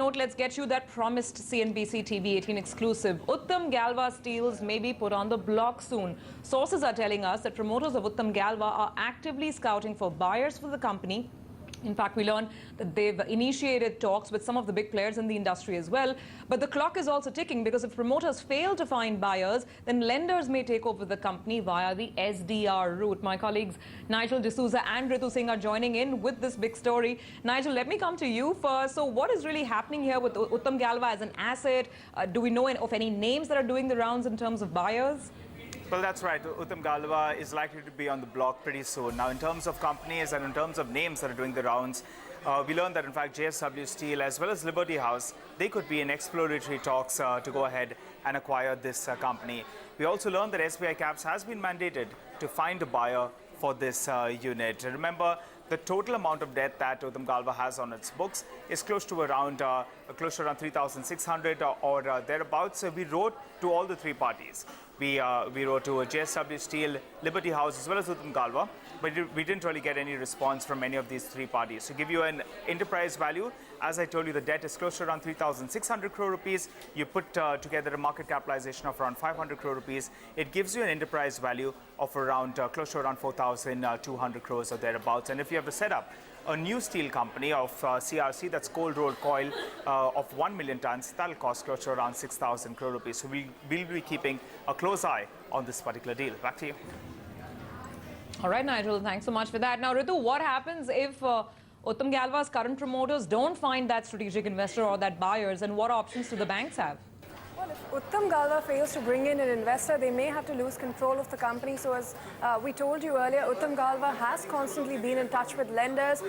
note, let's get you that promised CNBC TV 18 exclusive. Uttam Galva steels may be put on the block soon. Sources are telling us that promoters of Uttam Galva are actively scouting for buyers for the company. In fact, we learned that they've initiated talks with some of the big players in the industry as well. But the clock is also ticking, because if promoters fail to find buyers, then lenders may take over the company via the SDR route. My colleagues Nigel D'Souza and Ritu Singh are joining in with this big story. Nigel, let me come to you first. So what is really happening here with Uttam Galva as an asset? Do we know of any names that are doing the rounds in terms of buyers? Well, that's right. Uttam Galva is likely to be on the block pretty soon. Now, in terms of companies and in terms of names that are doing the rounds, we learned that, in fact, JSW Steel as well as Liberty House, they could be in exploratory talks to go ahead and acquire this company. We also learned that SBI Caps has been mandated to find a buyer for this unit. Remember, the total amount of debt that Uttam Galva has on its books is close to around 3,600 or thereabouts. So we wrote to all the three parties. We wrote to JSW Steel, Liberty House, as well as Uttam Galva, but we didn't really get any response from any of these three parties. To give you an enterprise value, as I told you, the debt is close to around 3,600 crore rupees. You put together a market capitalization of around 500 crore rupees. It gives you an enterprise value of around close to around 4,200 crores or thereabouts. And if you have to set up a new steel company of CRC, that's cold rolled coil of 1 million tons, that'll cost close to around 6,000 crore rupees. So we'll be keeping a close eye on this particular deal. Back to you. All right, Nigel, thanks so much for that. Now, Ritu, what happens if Uttam Galva's current promoters don't find that strategic investor or that buyers, and what options do the banks have? Well, if Uttam Galva fails to bring in an investor, they may have to lose control of the company. So as we told you earlier, Uttam Galva has constantly been in touch with lenders.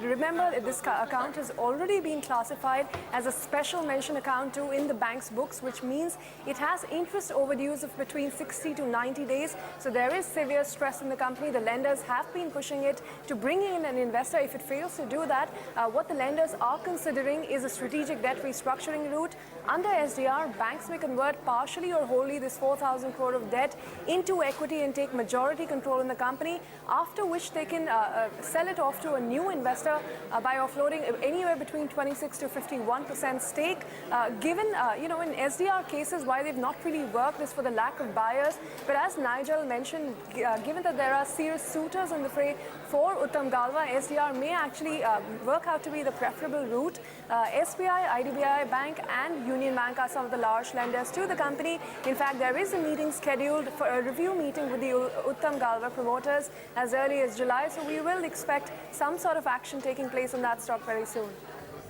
Remember, this account has already been classified as a special mention account too in the bank's books, which means it has interest overdues of between 60 to 90 days. So there is severe stress in the company. The lenders have been pushing it to bring in an investor. If it fails to do that, what the lenders are considering is a strategic debt restructuring route. Under SDR, banks may convert partially or wholly this 4,000 crore of debt into equity and take majority control in the company, after which they can sell it off to a new investor by offloading anywhere between 26 to 51% stake. Given, in SDR cases, why they've not really worked is for the lack of buyers. But as Nigel mentioned, given that there are serious suitors in the fray for Uttam Galva, SDR may actually work out to be the preferable route. SBI, IDBI Bank and Union Bank are some of the large lenders to the company. In fact, there is a meeting scheduled for a review meeting with the Uttam Galva promoters as early as July. So we will expect some sort of action taking place on that stock very soon.